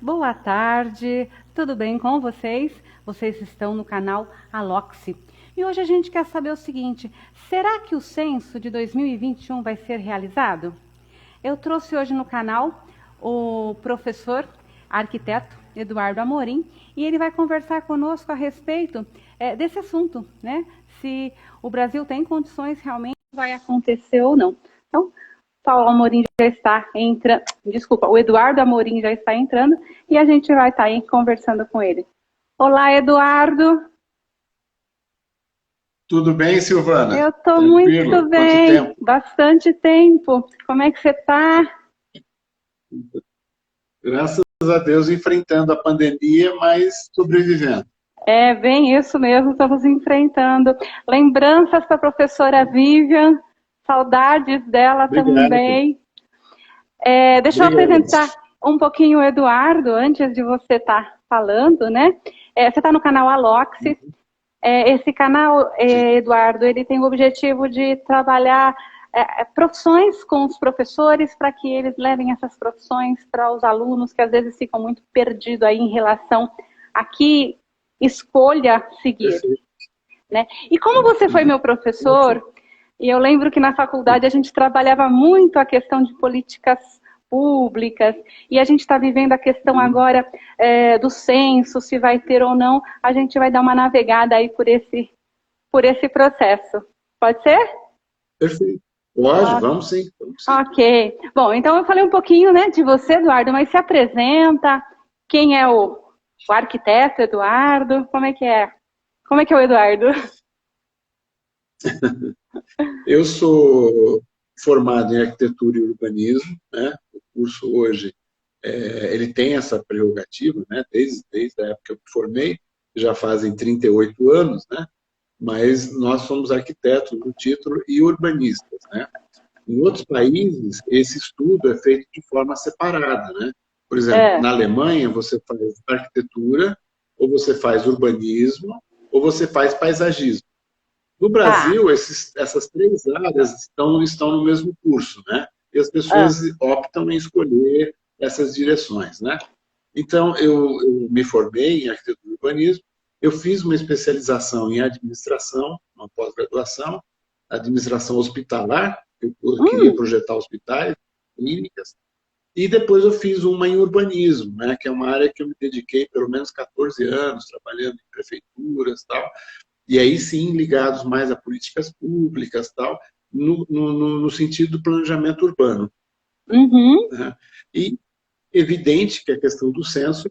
Boa tarde, tudo bem com vocês? Vocês estão no canal Aloxi. E hoje a gente quer saber o seguinte: será que o censo de 2021 vai ser realizado? Eu trouxe hoje no canal o professor arquiteto Eduardo Amorim e ele vai conversar conosco a respeito desse assunto, né? Se o Brasil tem condições realmente vai acontecer ou não. Então, Paulo Amorim já está entrando, desculpa, o Eduardo Amorim já está entrando e a gente vai estar aí conversando com ele. Olá, Eduardo. Tudo bem, Silvana? Eu estou muito Tranquilo? Quanto bem, tempo? bastante tempo. Como é que você está? Graças a Deus enfrentando a pandemia, mas sobrevivendo. É bem isso mesmo, estamos enfrentando. Lembranças para a professora Vivian, saudades dela Obrigado. também. Deixa eu Obrigado. apresentar um pouquinho o Eduardo, antes de você estar falando, né? Você está no canal Aloxi. Esse canal, Sim. Eduardo, ele tem o objetivo de trabalhar profissões com os professores para que eles levem essas profissões para os alunos que às vezes ficam muito perdidos aí em relação a que escolha seguir, Perfeito. né? E como você foi meu professor, e eu lembro que na faculdade a gente trabalhava muito a questão de políticas públicas, e a gente está vivendo a questão agora do censo, se vai ter ou não, a gente vai dar uma navegada aí por esse processo. Pode ser? Perfeito. Pode, Ok. vamos sim, vamos sim. Ok. Bom, então eu falei um pouquinho, né, de você, Eduardo, mas se apresenta. Quem é o arquiteto Eduardo? Como é que é? Como é que é o Eduardo? Eu sou formado em arquitetura e urbanismo, né? O curso hoje ele tem essa prerrogativa, né? Desde a época que eu me formei, já fazem 38 anos, né? Mas nós somos arquitetos no título e urbanistas, né? Em outros países, esse estudo é feito de forma separada, né? Por exemplo, É. na Alemanha, você faz arquitetura, ou você faz urbanismo, ou você faz paisagismo. No Tá. Brasil, essas três áreas estão no mesmo curso, né? E as Ah. pessoas optam em escolher essas direções, né? Então, eu me formei em arquitetura e urbanismo, eu fiz uma especialização em administração, uma pós-graduação, administração hospitalar, eu queria Hum. projetar hospitais, clínicas, e depois eu fiz uma em urbanismo, né, que é uma área que eu me dediquei pelo menos 14 anos, trabalhando em prefeituras, tal, e aí sim ligados mais a políticas públicas, tal, no sentido do planejamento urbano, Uhum. né? E evidente que a questão do censo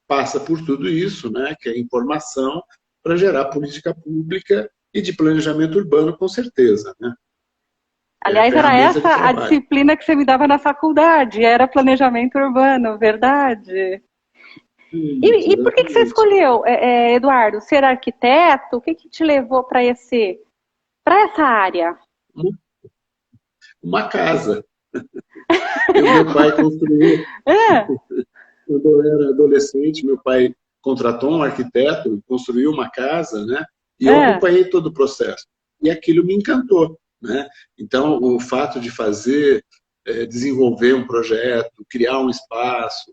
passa por tudo isso, né, que é informação para gerar política pública e de planejamento urbano, com certeza, né? É a Aliás, era ferramenta de essa a trabalho. disciplina que você me dava na faculdade, era planejamento urbano, verdade? E por que você Exatamente. escolheu, Eduardo, ser arquiteto? O que te levou para essa área? Uma casa. Meu pai construiu, É, quando eu era adolescente, meu pai contratou um arquiteto, construiu uma casa, né? E eu é. acompanhei todo o processo. E aquilo me encantou, né? Então, o fato de fazer, desenvolver um projeto, criar um espaço,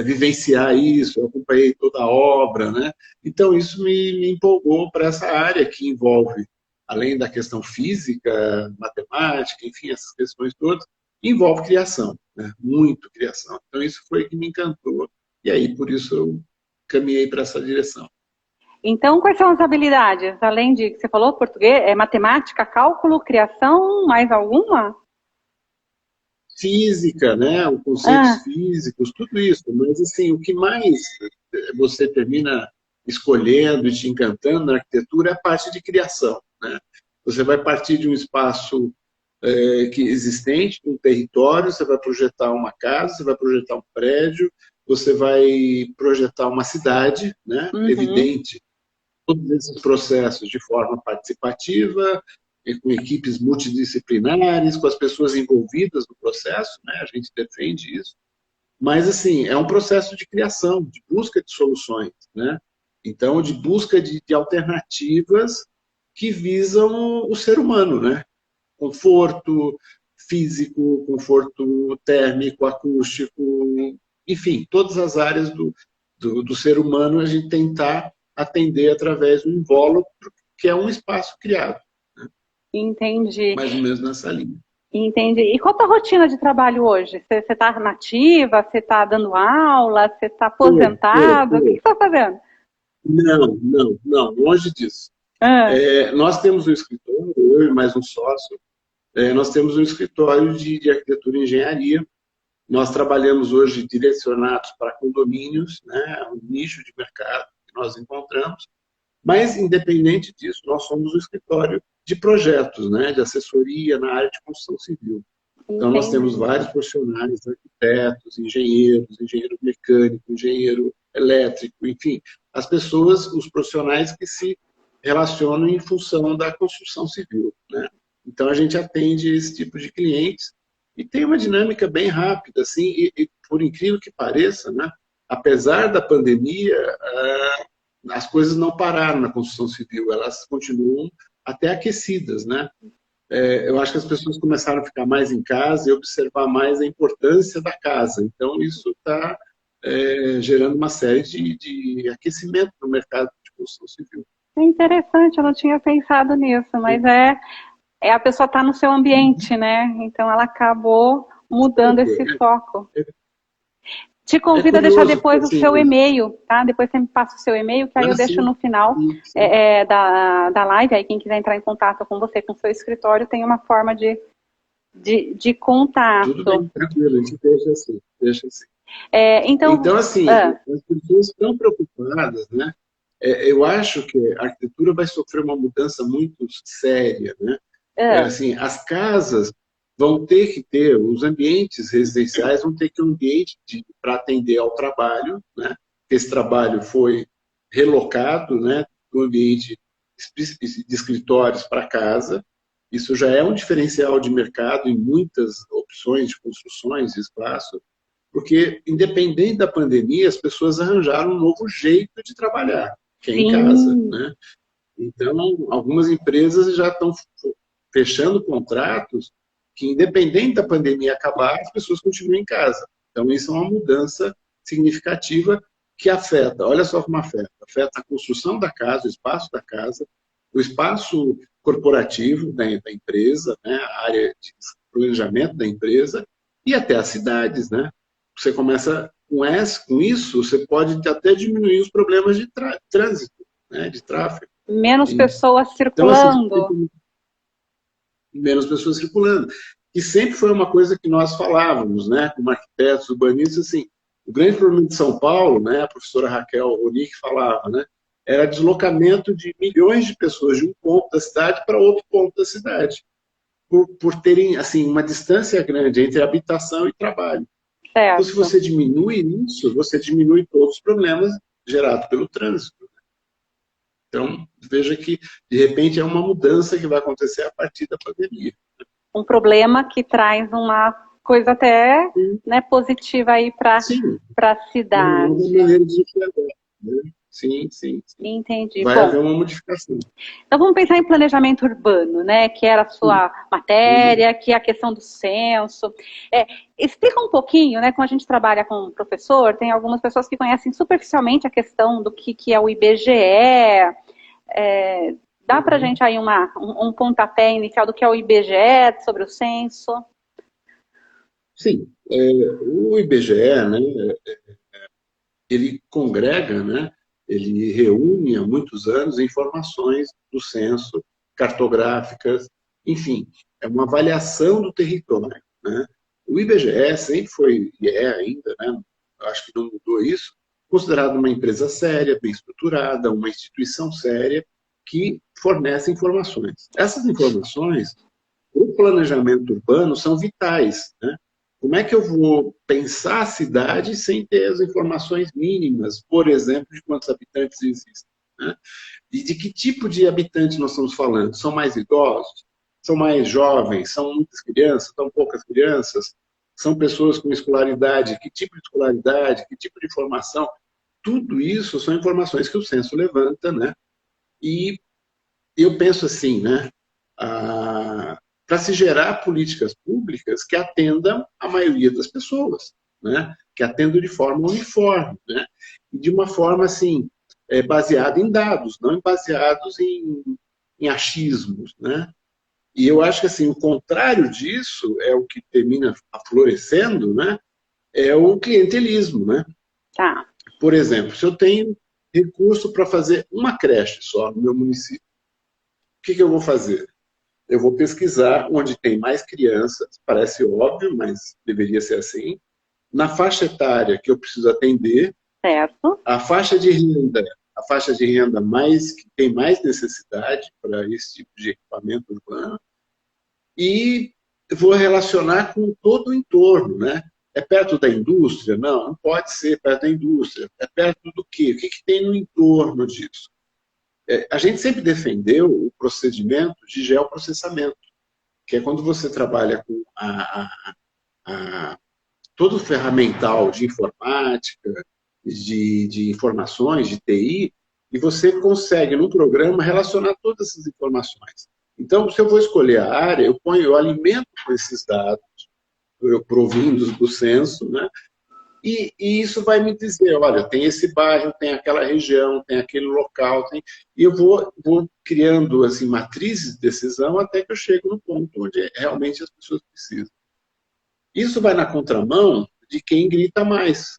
vivenciar isso, eu acompanhei toda a obra, né? Então, isso me empolgou para essa área que envolve, além da questão física, matemática, enfim, essas questões todas, envolve criação, né? Muito criação. Então, isso foi que me encantou, e aí, por isso, eu caminhei para essa direção. Então, quais são as habilidades? Além de que você falou português, matemática, cálculo, criação, mais alguma? Física, né? Os conceitos Ah, físicos, tudo isso. Mas, assim, o que mais você termina escolhendo e te encantando na arquitetura é a parte de criação, né? Você vai partir de um espaço que existente, um território, você vai projetar uma casa, você vai projetar um prédio, você vai projetar uma cidade, né? uhum. Evidente, todos esses processos de forma participativa, com equipes multidisciplinares, com as pessoas envolvidas no processo, né? A gente defende isso. Mas, assim, é um processo de criação, de busca de soluções, né? Então, de busca de alternativas que visam o ser humano, né? Conforto físico, conforto térmico, acústico, enfim, todas as áreas do ser humano a gente tentar atender através do invólucro, que é um espaço criado. Né? Entendi. Mais ou menos nessa linha. Entendi. E qual a tua rotina de trabalho hoje? Você está nativa? Você está dando aula? Você está aposentado? O que você está fazendo? Não, longe disso. Ah, Nós temos um escritório, eu e mais um sócio, nós temos um escritório de arquitetura e engenharia. Nós trabalhamos hoje direcionados para condomínios, né, um nicho de mercado que nós encontramos, mas, independente disso, nós somos um escritório de projetos, né, de assessoria na área de construção civil. Então, nós temos entendi. vários profissionais, arquitetos, engenheiros, engenheiro mecânico, engenheiro elétrico, enfim, as pessoas, os profissionais que se relacionam em função da construção civil, né? Então, a gente atende esse tipo de clientes e tem uma dinâmica bem rápida, assim, e por incrível que pareça, né, apesar da pandemia, as coisas não pararam na construção civil, elas continuam até aquecidas, né? Eu acho que as pessoas começaram a ficar mais em casa e observar mais a importância da casa. Então, isso está gerando uma série de aquecimento no mercado de construção civil. É interessante, eu não tinha pensado nisso, mas é a pessoa está no seu ambiente, né? Então ela acabou mudando esse foco. Te É convido a deixar curioso, depois o assim, seu e-mail, tá? Depois você me passa o seu e-mail, que aí eu deixo sim, no final sim. da live. Aí quem quiser entrar em contato com você, com o seu escritório, tem uma forma de contato. Tudo bem, tranquilo, a gente deixa assim. Então, Então, assim, as pessoas estão preocupadas, né? Eu acho que a arquitetura vai sofrer uma mudança muito séria, né? Assim, as casas vão ter que ter, os ambientes residenciais vão ter que ter um ambiente para atender ao trabalho, né? Esse trabalho foi relocado, né? Do ambiente de escritórios para casa. Isso já é um diferencial de mercado em muitas opções de construções de espaço, porque, independente da pandemia, as pessoas arranjaram um novo jeito de trabalhar, que é em casa, sim, né? Então, algumas empresas já estão fechando contratos que, independente da pandemia acabar, as pessoas continuam em casa. Então, isso é uma mudança significativa que afeta, olha só como afeta a construção da casa, o espaço da casa, o espaço corporativo da empresa, né, a área de planejamento da empresa e até as cidades, né? Você começa com isso, você pode até diminuir os problemas de trânsito, né, de tráfego. menos pessoas Então, assim, circulando. menos pessoas circulando. E sempre foi uma coisa que nós falávamos, né, como arquitetos, urbanistas, assim, o grande problema de São Paulo, né, a professora Raquel Ronick falava, né, era deslocamento de milhões de pessoas de um ponto da cidade para outro ponto da cidade, por terem, assim, uma distância grande entre habitação e trabalho. Então, se Certo. você diminui isso, você diminui todos os problemas gerados pelo trânsito. Então, veja que, de repente, é uma mudança que vai acontecer a partir da pandemia. Um problema que traz uma coisa até, né, positiva aí para Sim, a uma nova cidade. maneira de enxergar. Né? Sim. Entendi. Vai Bom, haver uma modificação. então vamos pensar em planejamento urbano, né? Que era a sua matéria, que é a questão do censo. Explica um pouquinho, né? Como a gente trabalha com professor, tem algumas pessoas que conhecem superficialmente a questão do que é o IBGE. Dá para a gente aí um pontapé inicial do que é o IBGE, sobre o censo? Sim, o IBGE, né, ele congrega, né, ele reúne há muitos anos informações do censo, cartográficas, enfim, é uma avaliação do território. Né? O IBGE sempre foi, e é ainda, né, acho que não mudou isso, considerado uma empresa séria, bem estruturada, uma instituição séria que fornece informações. Essas informações, o planejamento urbano, são vitais. Né? Como é que eu vou pensar a cidade sem ter as informações mínimas, por exemplo, de quantos habitantes existem? Né? E de que tipo de habitantes nós estamos falando? São mais idosos? São mais jovens? São muitas crianças? São poucas crianças? São pessoas com escolaridade? Que tipo de escolaridade? Que tipo de formação? Tudo isso são informações que o censo levanta, né? E eu penso assim, né? Para se gerar políticas públicas que atendam a maioria das pessoas. né? Que atendam de forma uniforme, né? E de uma forma, assim, baseada em dados, não baseados em achismos, né? E eu acho que, assim, o contrário disso é o que termina florescendo, né? É o clientelismo, né? Tá. Por exemplo, se eu tenho recurso para fazer uma creche só no meu município, o que eu vou fazer? Eu vou pesquisar onde tem mais crianças, parece óbvio, mas deveria ser assim, na faixa etária que eu preciso atender, Certo. a faixa de renda mais que tem mais necessidade para esse tipo de equipamento urbano, e vou relacionar com todo o entorno, né? É perto da indústria? Não, não pode ser perto da indústria. É perto do quê? O que tem no entorno disso? A gente sempre defendeu o procedimento de geoprocessamento, que é quando você trabalha com todo o ferramental de informática, de informações, de TI, e você consegue, num programa, relacionar todas essas informações. Então, se eu vou escolher a área, eu alimento com esses dados, provindos do censo, né? E isso vai me dizer, olha, tem esse bairro, tem aquela região, tem aquele local, e eu vou criando assim, matrizes de decisão até que eu chego no ponto onde realmente as pessoas precisam. Isso vai na contramão de quem grita mais,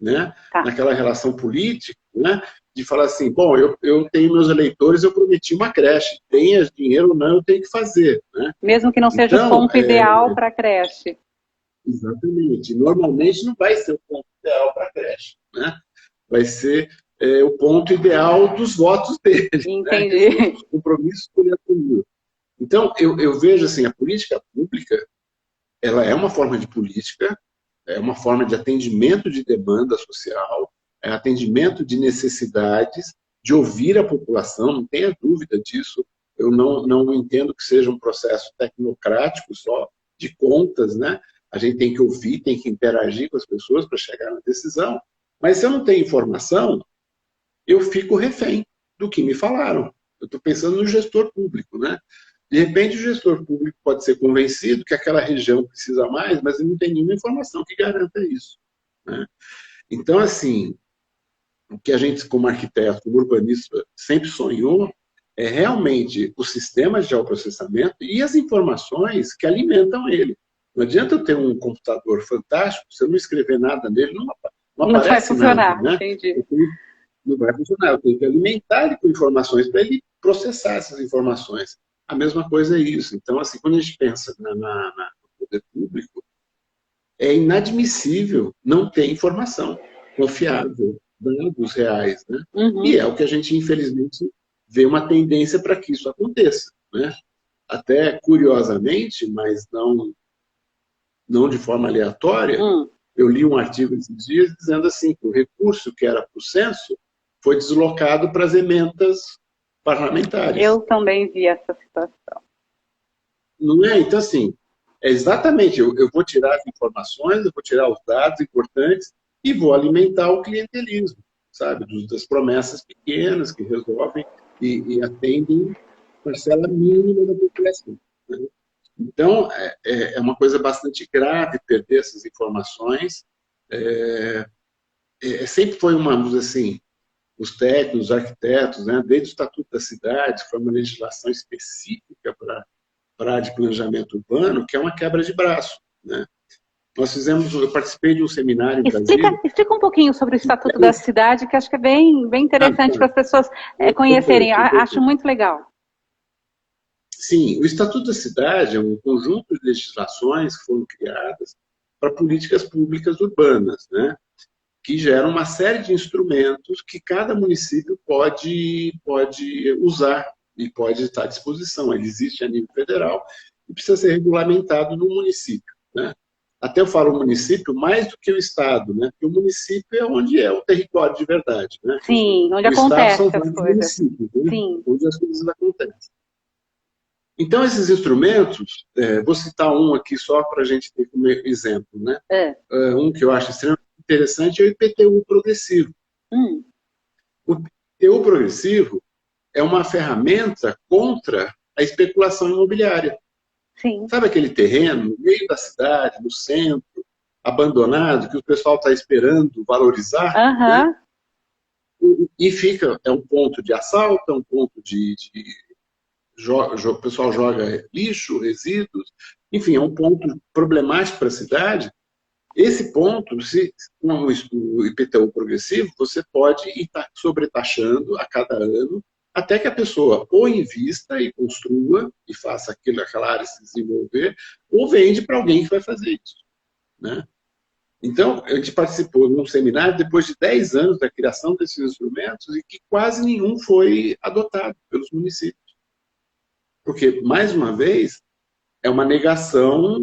né? Tá. Naquela relação política, né? De falar assim, bom, eu tenho meus eleitores, eu prometi uma creche, tenha dinheiro ou não, eu tenho que fazer, né? Mesmo que não seja o ponto ideal para a creche. Exatamente. Normalmente não vai ser o ponto ideal para a creche, né? Vai ser o ponto ideal dos votos dele. Entendi. Né? Os compromissos que ele assumiu. Então, eu vejo assim, a política pública, ela é uma forma de política, é uma forma de atendimento de demanda social, é atendimento de necessidades, de ouvir a população, não tenha dúvida disso. Eu não entendo que seja um processo tecnocrático só de contas, né? A gente tem que ouvir, tem que interagir com as pessoas para chegar na decisão. Mas se eu não tenho informação, eu fico refém do que me falaram. Eu estou pensando no gestor público, né? De repente, o gestor público pode ser convencido que aquela região precisa mais, mas ele não tem nenhuma informação que garanta isso, né? Então, assim, o que a gente, como arquiteto, como urbanista, sempre sonhou é realmente o sistema de geoprocessamento e as informações que alimentam ele. Não adianta eu ter um computador fantástico, se eu não escrever nada nele, não Não vai aparece funcionar, nada, né? entendi. Não vai funcionar, eu tenho que alimentar ele com informações para ele processar essas informações. A mesma coisa é isso. Então, assim, quando a gente pensa no poder público, é inadmissível não ter informação confiável, dados reais, né? Uhum. E é o que a gente, infelizmente, vê uma tendência para que isso aconteça, né? Até curiosamente, mas não de forma aleatória, eu li um artigo esses dias dizendo assim, que o recurso que era para o censo foi deslocado para as emendas parlamentares. Eu também vi essa situação. Não é? Então, assim, é exatamente, eu vou tirar as informações, eu vou tirar os dados importantes e vou alimentar o clientelismo, sabe? Das promessas pequenas que resolvem e atendem parcela mínima da população, né? Então, é uma coisa bastante grave perder essas informações. Sempre foi vamos dizer assim, os técnicos, os arquitetos, né, desde o Estatuto da Cidade, foi uma legislação específica para a área de planejamento urbano, que é uma quebra de braço, né? Eu participei de um seminário em Brasília. Explica um pouquinho sobre o Estatuto da Cidade, que acho que é bem interessante para as pessoas conhecerem. Acho muito legal. Sim, o Estatuto da Cidade é um conjunto de legislações que foram criadas para políticas públicas urbanas, né? Que geram uma série de instrumentos que cada município pode usar e pode estar à disposição. Ele existe a nível federal e precisa ser regulamentado no município, né? Até eu falo município mais do que o Estado, né? Porque o município é onde é o território de verdade, né? Sim, onde acontecem as coisas. Né? Sim. Onde as coisas acontecem. Então, esses instrumentos, vou citar um aqui só para a gente ter como exemplo, né? Um que eu acho extremamente interessante é o IPTU progressivo. O IPTU progressivo é uma ferramenta contra a especulação imobiliária. Sim. Sabe aquele terreno no meio da cidade, no centro, abandonado, que o pessoal está esperando valorizar, né? Aham. E fica, é um ponto de assalto, é um ponto o pessoal joga lixo, resíduos, enfim, é um ponto problemático para a cidade. Esse ponto, se com o IPTU progressivo, você pode ir sobretaxando a cada ano, até que a pessoa ou invista e construa e faça aquela área se desenvolver, ou vende para alguém que vai fazer isso, né? Então, a gente participou de um seminário depois de 10 anos da criação desses instrumentos e que quase nenhum foi adotado pelos municípios. Porque, mais uma vez, é uma negação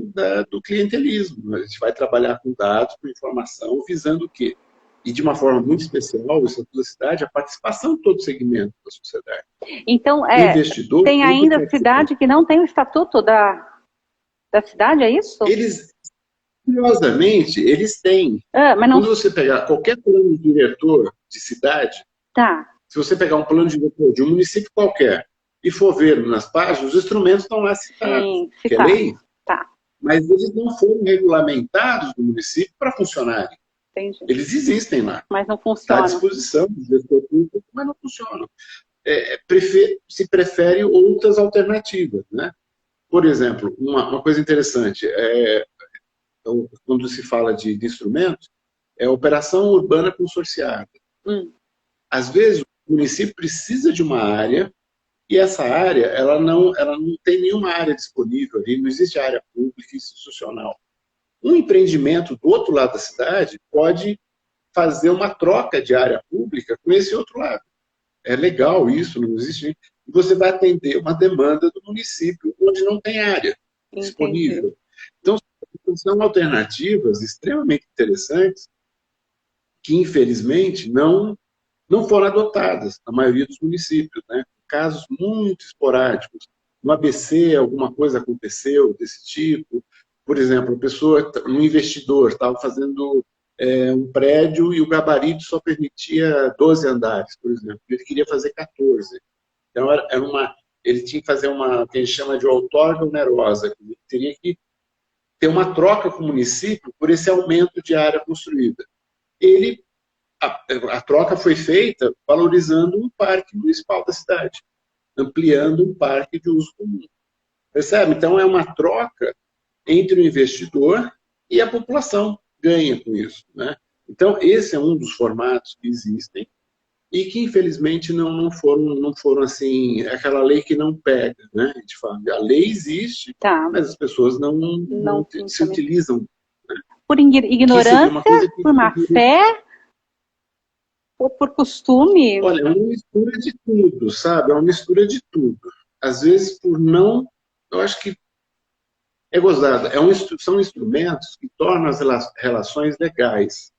do clientelismo. A gente vai trabalhar com dados, com informação, visando o quê? E de uma forma muito especial, o Estatuto da Cidade, a participação de todo o segmento da sociedade. Então, O investidor... tem ainda cidade que não tem o estatuto da cidade, é isso? Eles, curiosamente, eles têm. Mas não... Quando você pegar qualquer plano diretor de cidade, tá. Se você pegar um plano diretor de um município qualquer e for ver nas páginas, os instrumentos estão lá citados, Sim, que é lei, tá. mas eles não foram regulamentados no município para funcionarem. Entendi. Eles existem lá. Mas não Está funcionam. à disposição do gestor público, mas não funcionam. Se prefere outras alternativas, né? Por exemplo, uma coisa interessante, quando se fala de instrumentos, é a operação urbana consorciada. Às vezes, o município precisa de uma área e essa área ela não tem nenhuma área disponível ali, não existe área pública institucional. Um empreendimento do outro lado da cidade pode fazer uma troca de área pública com esse outro lado. É legal isso, não existe. E você vai atender uma demanda do município onde não tem área disponível. Então, são alternativas extremamente interessantes que, infelizmente, não foram adotadas na maioria dos municípios, né? Casos muito esporádicos. No ABC, alguma coisa aconteceu desse tipo. Por exemplo, um investidor estava fazendo um prédio e o gabarito só permitia 12 andares, por exemplo. Ele queria fazer 14. Então, ele tinha que fazer o que a gente chama de outorga onerosa. Ele teria que ter uma troca com o município por esse aumento de área construída. A troca foi feita valorizando um parque municipal da cidade, ampliando um parque de uso comum. Percebe? Então, é uma troca entre o investidor e a população ganha com isso, né? Então, esse é um dos formatos que existem e que, infelizmente, não foram assim, aquela lei que não pega, né? A gente fala, a lei existe, mas as pessoas não se utilizam. Né? Por ignorância, por má fé, ou por costume? Olha, é uma mistura de tudo, sabe? É uma mistura de tudo. Às vezes, eu acho que é gozado. São instrumentos que tornam as relações legais,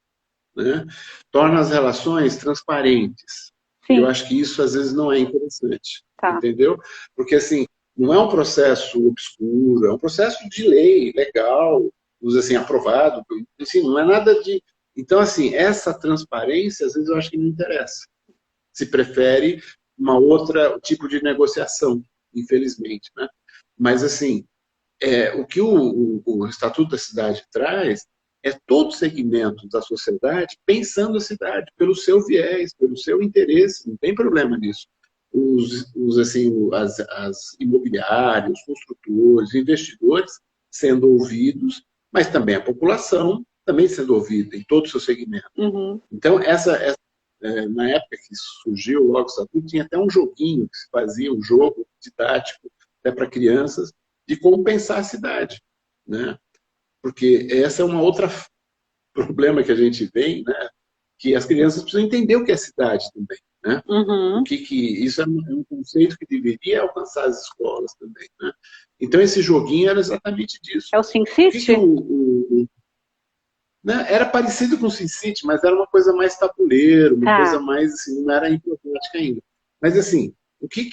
né? Tornam as relações transparentes. Sim. Eu acho que isso, às vezes, não é interessante. Entendeu? Porque, assim, não é um processo obscuro, é um processo de lei, legal, assim, aprovado. Assim, não é nada de... Então, assim, essa transparência, às vezes, eu acho que não interessa. Se prefere uma outra tipo de negociação, infelizmente, né? Mas, assim, o que o Estatuto da Cidade traz é todo segmento da sociedade pensando a cidade pelo seu viés, pelo seu interesse, não tem problema nisso. As imobiliários, construtores, investidores sendo ouvidos, mas também a população também sendo ouvida em todo o seu segmento. Uhum. Então, na época que surgiu logo o Estatuto, tinha até um joguinho que se fazia, um jogo didático até para crianças, de como pensar a cidade, né? Porque essa é uma outra problema que a gente vê, né? Que as crianças precisam entender o que é cidade também, né? Uhum. Isso é um conceito que deveria alcançar as escolas também, né? Então, esse joguinho era exatamente disso. É o SimCity? Né? Era parecido com o SimCity, mas era uma coisa mais tabuleiro, uma coisa mais, assim, não era informática ainda. Mas, assim, o que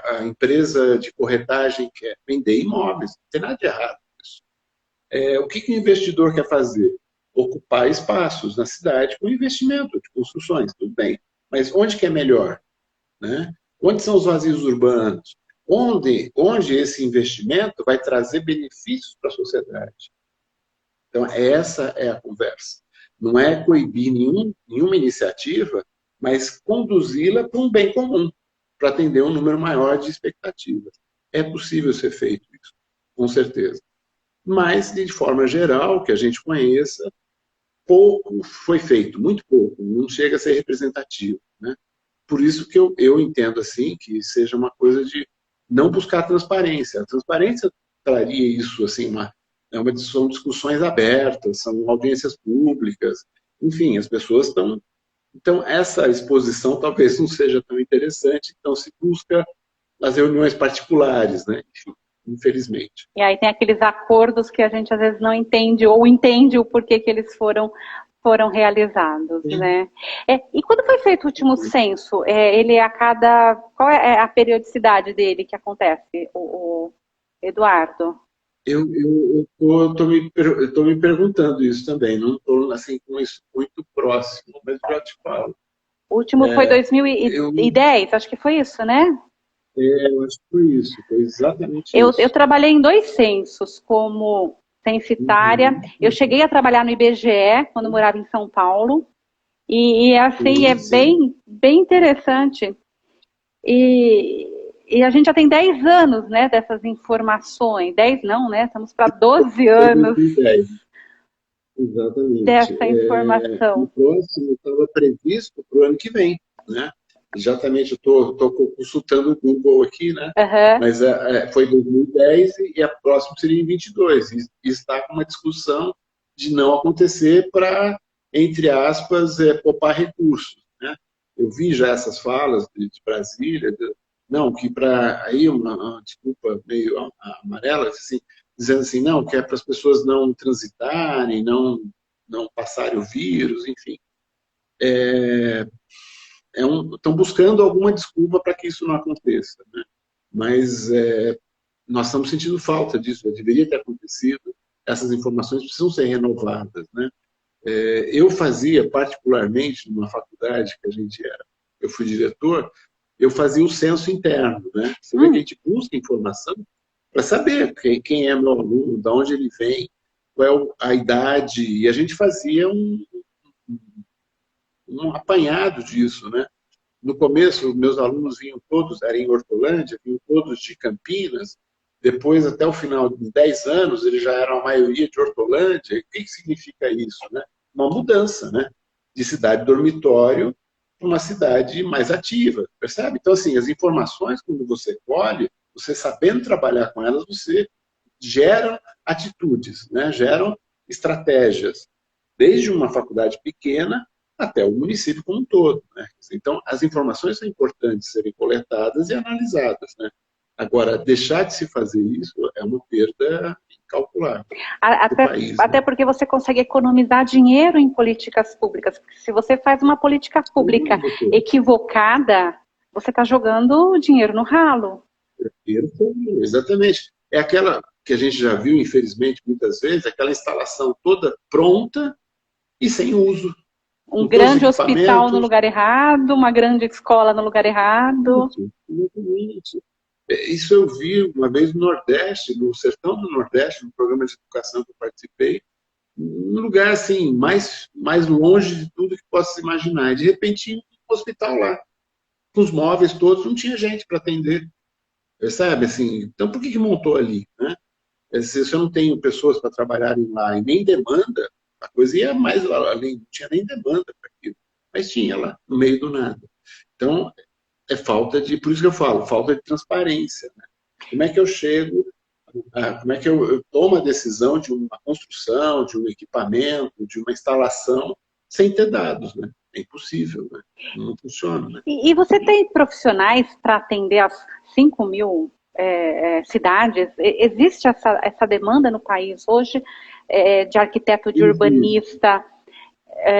a empresa de corretagem quer? Vender imóveis, não tem nada de errado com isso. O que o investidor quer fazer? Ocupar espaços na cidade com investimento de construções, tudo bem. Mas onde que é melhor? Né? Onde são os vazios urbanos? Onde esse investimento vai trazer benefícios para a sociedade? Então, essa é a conversa. Não é coibir nenhuma iniciativa, mas conduzi-la para um bem comum, para atender um número maior de expectativas. É possível ser feito isso, com certeza. Mas, de forma geral, que a gente conheça, pouco foi feito, muito pouco, não chega a ser representativo, né? Por isso que eu entendo assim, que seja uma coisa de não buscar transparência. A transparência traria isso, assim, são discussões abertas, são audiências públicas, enfim, as pessoas estão... Então, essa exposição talvez não seja tão interessante, então se busca as reuniões particulares, né? Infelizmente. E aí tem aqueles acordos que a gente às vezes não entende, ou entende o porquê que eles foram realizados, Sim. né? E quando foi feito o último censo, ele a cada... Qual é a periodicidade dele que acontece, o Eduardo? Eu estou me perguntando isso também, não estou assim, com isso muito próximo, mas já te falo. O último foi 2010, acho que foi isso, né? Eu acho que foi isso, foi exatamente Eu isso. trabalhei em 2 censos como censitária. Eu cheguei a trabalhar no IBGE quando morava em São Paulo. E assim, é bem interessante. E a gente já tem 10 anos, né, dessas informações. 10 não, né? Estamos para 12 anos 2010, exatamente. dessa informação. O próximo estava previsto para o ano que vem, né? Exatamente, eu estou consultando o Google aqui, né? Uhum. Mas foi 2010 e a próxima seria em 22. E está com uma discussão de não acontecer para, entre aspas, poupar recursos, né? Eu vi já essas falas de Brasília, não, que para aí uma desculpa meio amarela, assim, dizendo assim, não, que é para as pessoas não transitarem, não passarem o vírus, enfim. Estão buscando alguma desculpa para que isso não aconteça, né? Mas nós estamos sentindo falta disso, deveria ter acontecido, essas informações precisam ser renovadas, né? Eu fazia, particularmente, numa faculdade que eu fui diretor, eu fazia o censo interno, né? Você vê que a gente busca informação para saber quem é meu aluno, de onde ele vem, qual é a idade, e a gente fazia um apanhado disso, né? No começo, meus alunos vinham todos, era em Hortolândia, vinham todos de Campinas. Depois, até o final de 10 anos, eles já eram a maioria de Hortolândia. O que significa isso, né? Uma mudança, né? De cidade dormitório para uma cidade mais ativa, percebe? Então, assim, as informações, quando você colhe, você sabendo trabalhar com elas, você gera atitudes, né? Geram estratégias. Desde uma faculdade pequena até o município como um todo, né? Então, as informações são importantes serem coletadas e analisadas, né? Agora, deixar de se fazer isso é uma perda incalculável do país. Até porque você consegue economizar dinheiro em políticas públicas. Porque se você faz uma política pública equivocada, você está jogando dinheiro no ralo. Exatamente. É aquela que a gente já viu, infelizmente, muitas vezes, aquela instalação toda pronta e sem uso. Um grande hospital no lugar errado, uma grande escola no lugar errado. Exatamente. Isso eu vi uma vez no Nordeste, no sertão do Nordeste, no programa de educação que eu participei, um lugar assim, mais longe de tudo que possa se imaginar. E de repente tinha um hospital lá, com os móveis todos, não tinha gente para atender. Percebe? Assim, então por que montou ali, né? Se eu não tenho pessoas para trabalharem lá e nem demanda, a coisa ia mais lá além, não tinha nem demanda para aquilo. Mas tinha lá, no meio do nada. Então, por isso que eu falo, falta de transparência, né? Como é que eu chego, como é que eu tomo a decisão de uma construção, de um equipamento, de uma instalação, sem ter dados, né? É impossível, né? Não funciona, né? E você tem profissionais para atender as 5 mil cidades? Existe essa demanda no país hoje de arquiteto, de urbanista?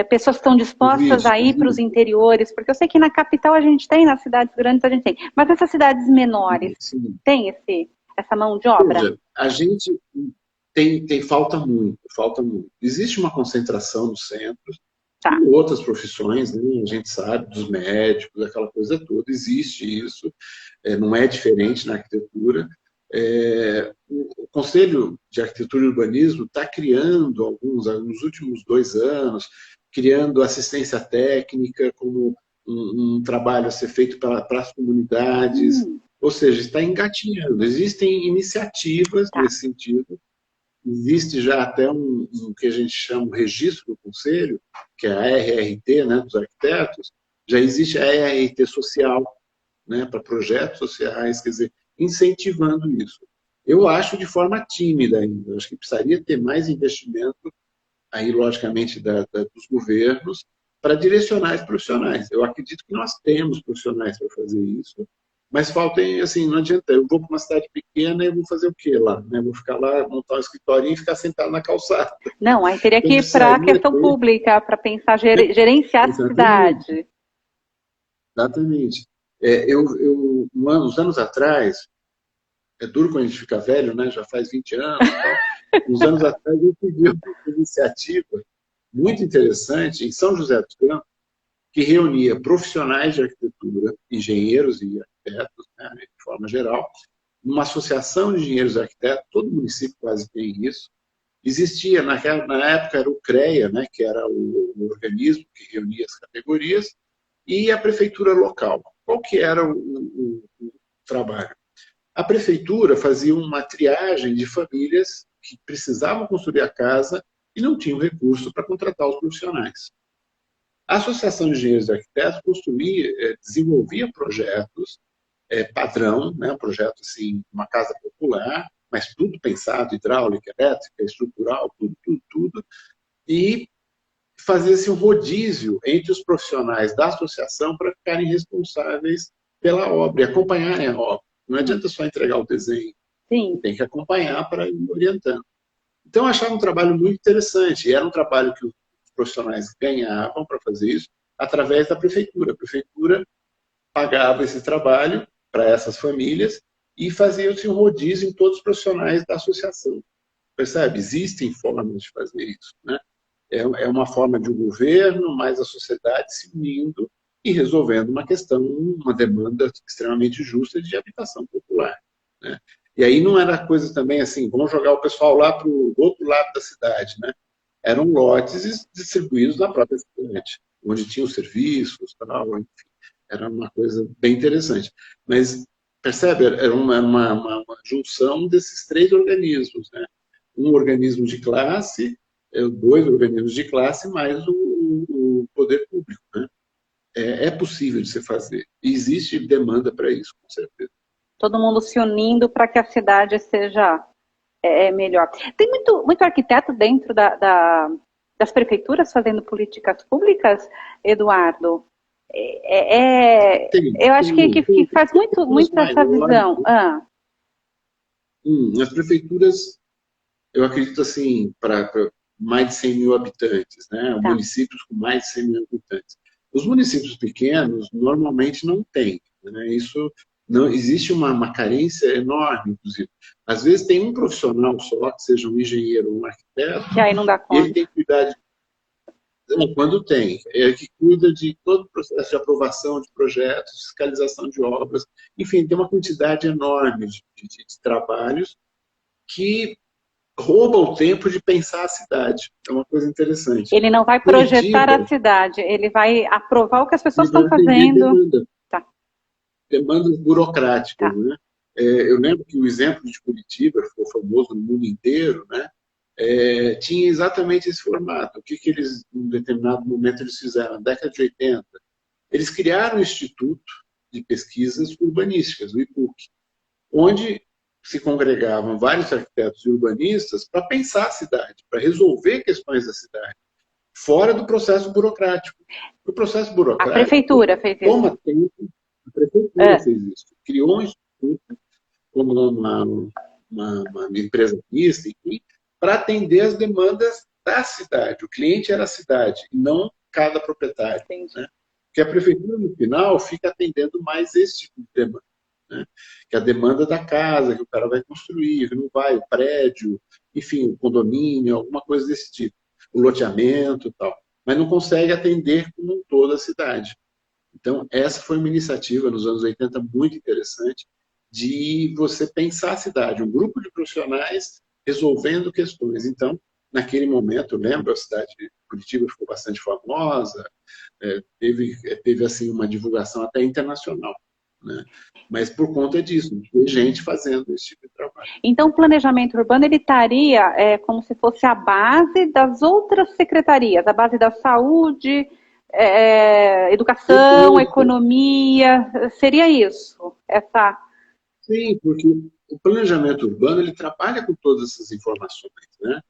Pessoas estão dispostas a ir para os interiores, porque eu sei que na capital a gente tem, nas cidades grandes a gente tem, mas essas cidades menores, tem essa mão de obra? Veja, a gente falta muito. Existe uma concentração nos centros, em outras profissões, né? A gente sabe, dos médicos, aquela coisa toda, existe isso, não é diferente na arquitetura. O Conselho de Arquitetura e Urbanismo está criando, nos últimos 2 anos, criando assistência técnica como um trabalho a ser feito para as comunidades, ou seja, está engatinhando. Existem iniciativas Tá. nesse sentido, existe já até um que a gente chama o registro do Conselho, que é a RRT, né, dos arquitetos, já existe a RRT social, né, para projetos sociais, quer dizer, incentivando isso. Eu acho de forma tímida ainda, eu acho que precisaria ter mais investimento, aí, logicamente, dos governos, para direcionar os profissionais. Eu acredito que nós temos profissionais para fazer isso, mas faltem, assim, não adianta, eu vou para uma cidade pequena e vou fazer o quê lá? Né? Vou ficar lá, montar um escritório e ficar sentado na calçada. Não, aí teria Então, que ir para a precisaria questão ter... pública, para pensar, gerenciar a Exatamente, cidade. exatamente. Uns anos atrás, é duro quando a gente fica velho, né? Já faz 20 anos e tal. Uns anos atrás eu tive uma iniciativa muito interessante em São José dos Campos, que reunia profissionais de arquitetura, engenheiros e arquitetos, né, de forma geral, numa associação de engenheiros e arquitetos, todo município quase tem isso. Existia, na época, era o CREA, né, que era o organismo que reunia as categorias, e a prefeitura local. Qual que era o trabalho? A prefeitura fazia uma triagem de famílias que precisavam construir a casa e não tinham recurso para contratar os profissionais. A Associação de Engenheiros e Arquitetos desenvolvia projetos padrão, né, um projeto assim, uma casa popular, mas tudo pensado, hidráulica, elétrica, estrutural, tudo, tudo, tudo, e fazia-se um rodízio entre os profissionais da associação para ficarem responsáveis pela obra e acompanharem a obra. Não adianta só entregar o desenho, Sim. tem que acompanhar para ir orientando. Então, eu achava um trabalho muito interessante, e era um trabalho que os profissionais ganhavam para fazer isso através da prefeitura. A prefeitura pagava esse trabalho para essas famílias e fazia-se um rodízio em todos os profissionais da associação. Percebe? Existem formas de fazer isso, né? É uma forma de um governo, mais a sociedade se unindo e resolvendo uma questão, uma demanda extremamente justa de habitação popular, né? E aí não era coisa também assim, vamos jogar o pessoal lá para o outro lado da cidade, né? Eram lotes distribuídos na própria cidade, onde tinham serviços, tal, enfim. Era uma coisa bem interessante. Mas, percebe, era uma junção desses 3 organismos, né? Um organismo de classe, 2 organismos de classe, mais o poder público, né? É possível de se fazer. E existe demanda para isso, com certeza. Todo mundo se unindo para que a cidade seja melhor. Tem muito arquiteto dentro das prefeituras fazendo políticas públicas, Eduardo? Eu acho que faz muito essa visão. As prefeituras, eu acredito assim, para mais de 100 mil habitantes, né? Tá. Municípios com mais de 100 mil habitantes. Os municípios pequenos normalmente não têm, né? Isso não existe uma carência enorme, inclusive. Às vezes tem um profissional só, que seja um engenheiro ou um arquiteto, Que aí não dá e ele conta. tem que cuidar de quando tem, é que cuida de todo o processo de aprovação de projetos, fiscalização de obras, enfim, tem uma quantidade enorme de trabalhos que rouba o tempo de pensar a cidade. É uma coisa interessante. Ele não vai projetar a cidade, ele vai aprovar o que as pessoas estão fazendo. Tá. Demandas burocráticas, tá, né? Eu lembro que o exemplo de Curitiba, que ficou famoso no mundo inteiro, né? Tinha exatamente esse formato. O que eles, em um determinado momento, eles fizeram? Na década de 80, eles criaram um Instituto de Pesquisas Urbanísticas, o IPUC, onde se congregavam vários arquitetos e urbanistas para pensar a cidade, para resolver questões da cidade, fora do processo burocrático. O processo burocrático... A prefeitura fez isso. Toma tempo, a prefeitura fez isso. Criou um instituto, como uma empresa mista, enfim, para atender as demandas da cidade. O cliente era a cidade, e não cada proprietário. Né? Porque a prefeitura, no final, fica atendendo mais esse tipo de demanda. Né? Que é a demanda da casa, que o cara vai construir, que não vai, o prédio, enfim, o condomínio, alguma coisa desse tipo. O loteamento e tal. Mas não consegue atender como um todo a cidade. Então, essa foi uma iniciativa nos anos 80 muito interessante de você pensar a cidade, um grupo de profissionais resolvendo questões. Então, naquele momento, eu lembro, a cidade de Curitiba ficou bastante famosa, teve assim, uma divulgação até internacional, né? Mas por conta disso, de gente fazendo esse tipo de trabalho. Então, o planejamento urbano ele estaria como se fosse a base das outras secretarias, a base da saúde, educação, economia, seria isso? Sim, porque o planejamento urbano ele trabalha com todas essas informações, né?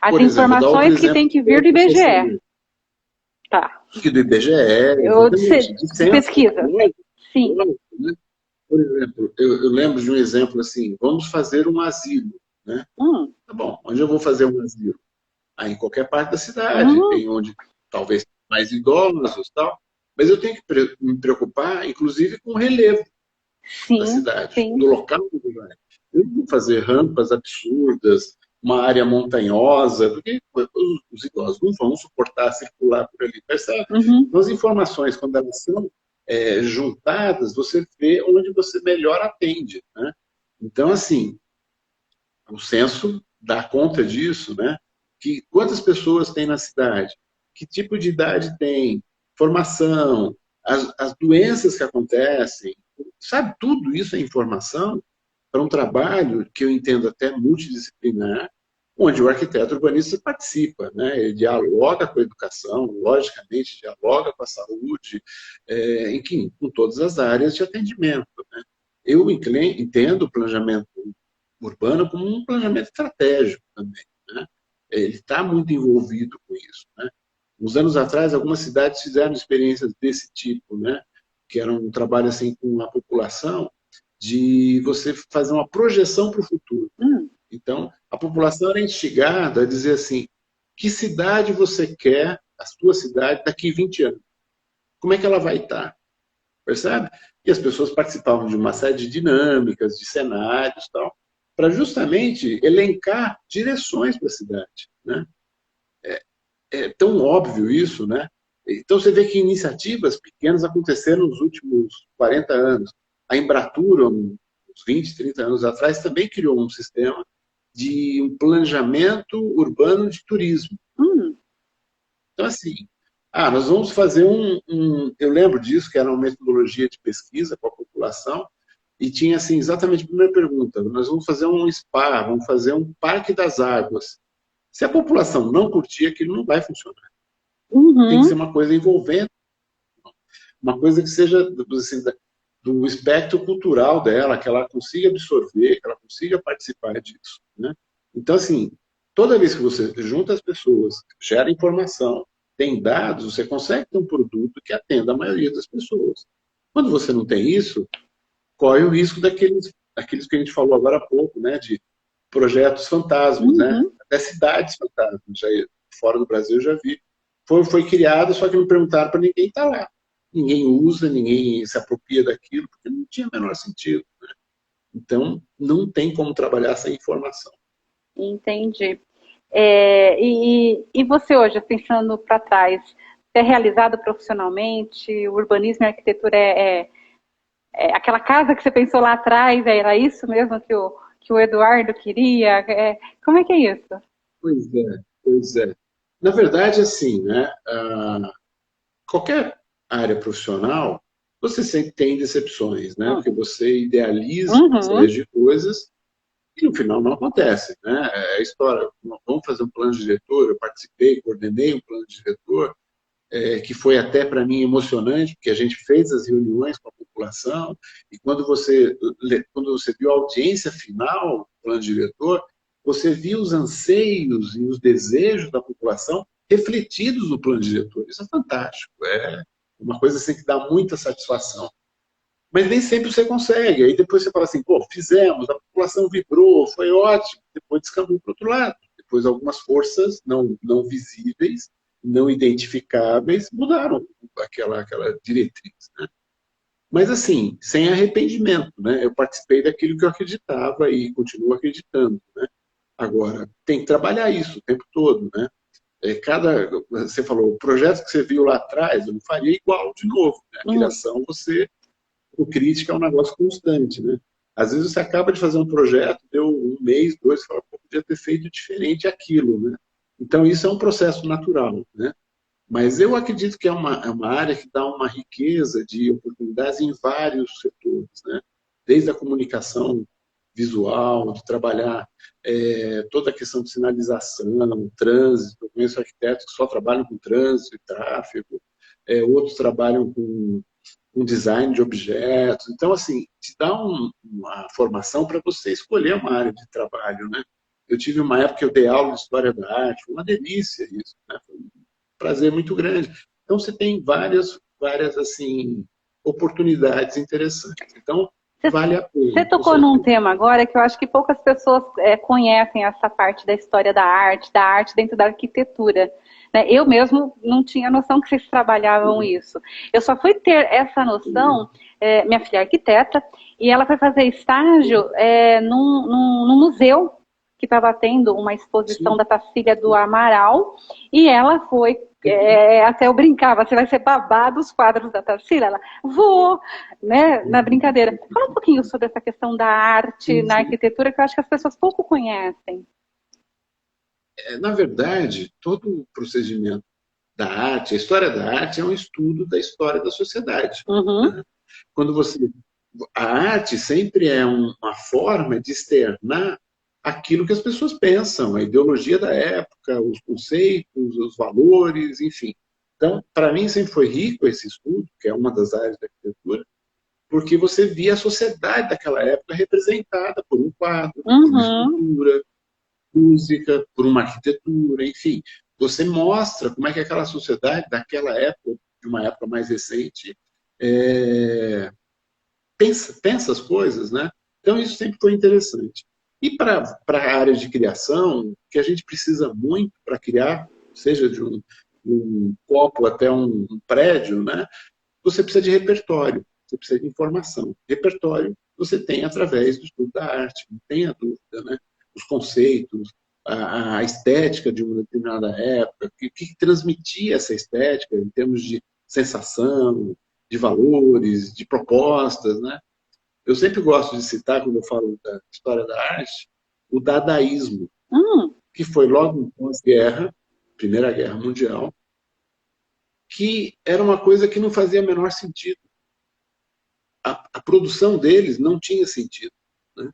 As Por exemplo, vou dar outro informações que exemplo tem que vir do IBGE. Tá. que do IBGE, exatamente, de De censo. pesquisa. Sim. Né? Por exemplo, eu lembro de um exemplo assim, vamos fazer um asilo, né? Tá bom, onde eu vou fazer um asilo? Aí, em qualquer parte da cidade, tem onde talvez mais idosos, tal, mas eu tenho que me preocupar, inclusive, com o relevo da cidade, do local do lugar. Eu não vou fazer rampas absurdas, uma área montanhosa, porque os idosos não vão suportar circular por ali. Percebe? Então, as informações, quando elas são juntadas, você vê onde você melhor atende, né? Então, assim, o censo dá conta disso, né? Que quantas pessoas tem na cidade, que tipo de idade tem, formação, as doenças que acontecem, sabe? Tudo isso é informação para um trabalho que eu entendo até multidisciplinar, onde o arquiteto urbanista participa, né? Ele dialoga com a educação, logicamente, dialoga com a saúde, enfim, com todas as áreas de atendimento, né? Eu entendo o planejamento urbano como um planejamento estratégico também, né? Ele está muito envolvido com isso, né? Uns anos atrás, algumas cidades fizeram experiências desse tipo, né? Que era um trabalho assim com a população, de você fazer uma projeção para o futuro. Então, a população era instigada a dizer assim, que cidade você quer, a sua cidade, daqui 20 anos? Como é que ela vai estar? Percebe? E as pessoas participavam de uma série de dinâmicas, de cenários e tal, para justamente elencar direções para a cidade, né? É tão óbvio isso, né? Então você vê que iniciativas pequenas aconteceram nos últimos 40 anos. A Embratur, uns 20, 30 anos atrás, também criou um sistema de um planejamento urbano de turismo. Então, assim, nós vamos fazer eu lembro disso, que era uma metodologia de pesquisa com a população, e tinha, assim, exatamente a primeira pergunta, nós vamos fazer um spa, vamos fazer um parque das águas. Se a população não curtir, aquilo não vai funcionar. Tem que ser uma coisa envolvente, uma coisa que seja assim, do espectro cultural dela, que ela consiga absorver, que ela consiga participar disso, né? Então, assim, toda vez que você junta as pessoas, gera informação, tem dados, você consegue ter um produto que atenda a maioria das pessoas. Quando você não tem isso, corre o risco daqueles que a gente falou agora há pouco, né, de projetos fantasmas, né? Até cidades fantasmas. Já, fora do Brasil eu já vi. Foi criado, só que não perguntaram para ninguém estar lá. Ninguém usa, ninguém se apropria daquilo, porque não tinha o menor sentido, né? Então, não tem como trabalhar sem informação. Entendi. E você hoje, pensando para trás, é realizado profissionalmente? O urbanismo e a arquitetura aquela casa que você pensou lá atrás, era isso mesmo que o Eduardo queria? Como é que é isso? Pois é. Na verdade, assim, né, qualquer área profissional, você sempre tem decepções, né? Porque você idealiza uma série de coisas e no final não acontece, né? É a história. Vamos fazer um plano de diretor, eu participei, coordenei um plano de diretor, que foi até para mim emocionante, porque a gente fez as reuniões com a população e quando você viu a audiência final do plano de diretor, você viu os anseios e os desejos da população refletidos no plano de diretor. Isso é fantástico, é uma coisa assim que dá muita satisfação. Mas nem sempre você consegue. Aí depois você fala assim, pô, fizemos, a população vibrou, foi ótimo. Depois descambou para o outro lado. Depois algumas forças não visíveis, não identificáveis, mudaram aquela diretriz, né? Mas assim, sem arrependimento, né? Eu participei daquilo que eu acreditava e continuo acreditando, né? Agora, tem que trabalhar isso o tempo todo, né? Você falou, o projeto que você viu lá atrás, eu não faria igual de novo, né? A criação, você autocrítica é um negócio constante, né? Às vezes você acaba de fazer um projeto, deu um mês, dois, fala, pô, podia ter feito diferente aquilo, né? Então, isso é um processo natural, né? Mas eu acredito que é uma área que dá uma riqueza de oportunidades em vários setores, né? Desde a comunicação visual, de trabalhar toda a questão de sinalização, trânsito. Eu conheço arquitetos que só trabalham com trânsito e tráfego, outros trabalham com design de objetos. Então, assim, te dá uma formação para você escolher uma área de trabalho, né? Eu tive uma época que eu dei aula de História da Arte, foi uma delícia isso, né? Foi um prazer muito grande. Então, você tem várias assim, oportunidades interessantes. Então, vale a Você pena, com tocou num certeza. tema agora que eu acho que poucas pessoas conhecem essa parte da história da arte dentro da arquitetura. Né? Eu mesmo não tinha noção que vocês trabalhavam isso. Eu só fui ter essa noção, minha filha é arquiteta, e ela foi fazer estágio num museu que estava tendo uma exposição Sim. da Tacília do Amaral, e ela foi, até eu brincava, você vai ser babado os quadros da Tarsila? Ela, vou, né, na brincadeira. Fala um pouquinho sobre essa questão da arte na arquitetura, que eu acho que as pessoas pouco conhecem. Na verdade, todo o procedimento da arte, a história da arte é um estudo da história da sociedade, Uhum, né? Quando você a arte sempre é uma forma de externar aquilo que as pessoas pensam, a ideologia da época, os conceitos, os valores, enfim. Então, para mim sempre foi rico esse estudo, que é uma das áreas da arquitetura, porque você via a sociedade daquela época representada por um quadro, por uma uhum. escultura, música, por uma arquitetura, enfim. Você mostra como é que aquela sociedade daquela época, de uma época mais recente, pensa as coisas, né? Então isso sempre foi interessante. E para a área de criação, que a gente precisa muito para criar, seja de um copo até um prédio, né? Você precisa de repertório, você precisa de informação. Repertório você tem através do estudo da arte, não tenha dúvida, né? Os conceitos, a estética de uma determinada época, o que transmitia essa estética em termos de sensação, de valores, de propostas, né? Eu sempre gosto de citar, quando eu falo da história da arte, o dadaísmo, Hum, que foi logo pós-guerra, Primeira Guerra Mundial, que era uma coisa que não fazia o menor sentido. A produção deles não tinha sentido, né?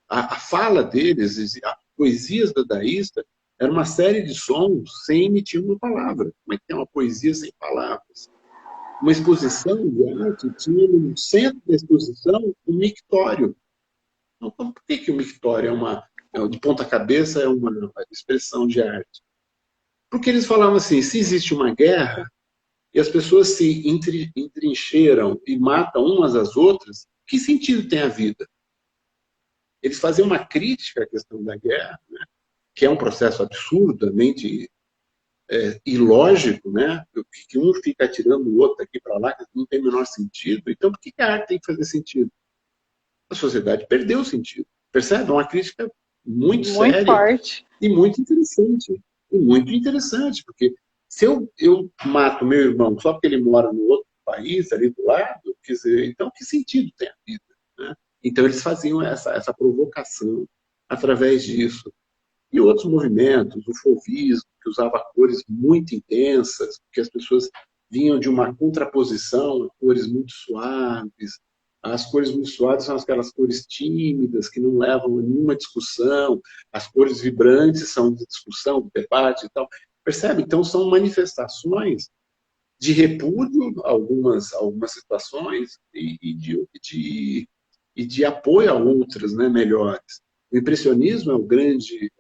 A fala deles, as poesias dadaísta, era uma série de sons sem emitir uma palavra. Como é que tem uma poesia sem palavras? Uma exposição de arte tinha no centro da exposição um mictório. Então, por que o mictório de ponta cabeça, é uma expressão de arte? Porque eles falavam assim, se existe uma guerra e as pessoas se entrincheiram e matam umas às outras, que sentido tem a vida? Eles faziam uma crítica à questão da guerra, né? Que é um processo absurdamente ilógico, né? Que um fica atirando o outro aqui para lá, que não tem o menor sentido. Então, por que a arte tem que fazer sentido? A sociedade perdeu o sentido. Percebe? É uma crítica muito muito séria forte. e muito interessante. E muito interessante, porque se eu mato meu irmão só porque ele mora no outro país, ali do lado, quer dizer, então que sentido tem a vida? Né? Então eles faziam essa provocação através disso. E outros movimentos, o fauvismo, que usava cores muito intensas, porque as pessoas vinham de uma contraposição a cores muito suaves. As cores muito suaves são aquelas cores tímidas, que não levam a nenhuma discussão. As cores vibrantes são de discussão, de debate e tal. Percebe? Então, são manifestações de repúdio a algumas situações e de apoio a outras, né, melhores. O impressionismo é o grande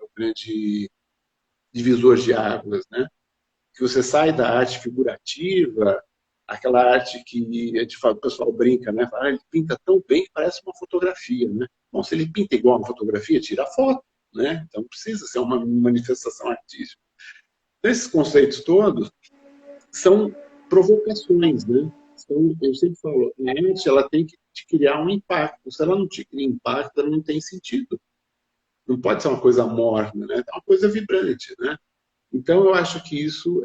divisor de águas, né? Que você sai da arte figurativa, aquela arte que o pessoal brinca, né? Fala, ele pinta tão bem que parece uma fotografia, né? Bom, se ele pinta igual uma fotografia, tira a foto, né? Então precisa ser uma manifestação artística. Então, esses conceitos todos são provocações, né? Então, eu sempre falo, a arte ela tem que te criar um impacto. Se ela não te cria impacto, ela não tem sentido. Não pode ser uma coisa morna, né? É uma coisa vibrante, né? Então, eu acho que isso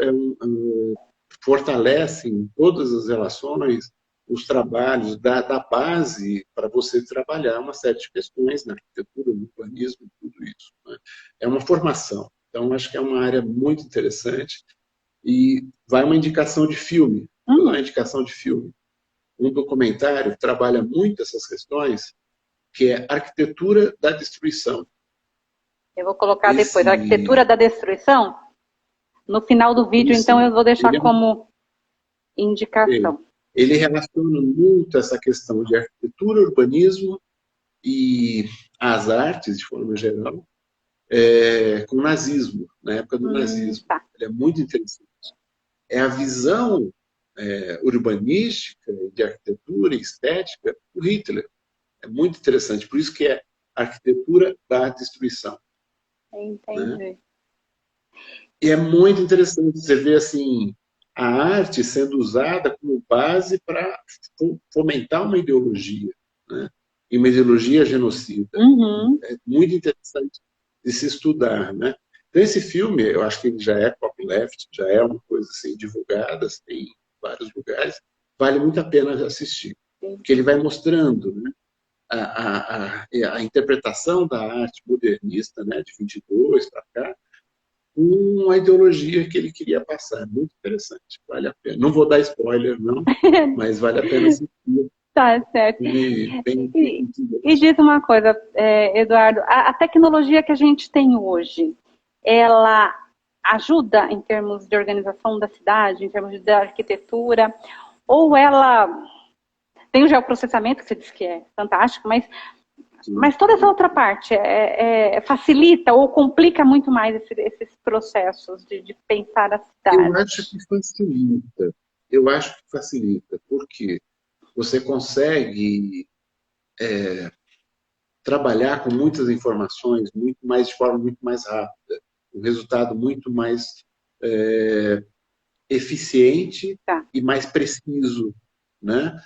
fortalece em todas as relações os trabalhos, da base para você trabalhar uma série de questões na arquitetura, no urbanismo, tudo isso, né? É uma formação. Então, acho que é uma área muito interessante. E vai uma indicação de filme. Vou dar uma indicação de filme. Um documentário que trabalha muito essas questões, que é Arquitetura da Destruição. Eu vou colocar depois, a arquitetura da destruição. No final do vídeo, Isso. então, eu vou deixar como indicação. Ele relaciona muito essa questão de arquitetura, urbanismo e as artes, de forma geral, com o nazismo, na época do nazismo. Tá. Ele é muito interessante. É a visão urbanística, de arquitetura e estética do Hitler. É muito interessante. Por isso que é arquitetura da destruição. Entendi. Né? E é muito interessante você ver assim, a arte sendo usada como base para fomentar uma ideologia, né? E uma ideologia genocida. É muito interessante de se estudar, né? Então, esse filme, eu acho que ele já é copyleft, já é uma coisa assim, divulgada, tem em vários lugares, vale muito a pena assistir. Porque ele vai mostrando, né, a interpretação da arte modernista, né, de 22 para cá, com a ideologia que ele queria passar. Muito interessante, vale a pena. Não vou dar spoiler, não, mas vale a pena assistir. Tá, certo. E diz uma coisa, Eduardo, a tecnologia que a gente tem hoje, ela ajuda em termos de organização da cidade, em termos de arquitetura, ou ela tem o geoprocessamento, que você disse que é fantástico, mas toda essa outra parte facilita ou complica muito mais esses processos de pensar a cidade? Eu acho que facilita. Eu acho que facilita, porque você consegue trabalhar com muitas informações de forma muito mais rápida, um resultado muito mais eficiente e mais preciso, né?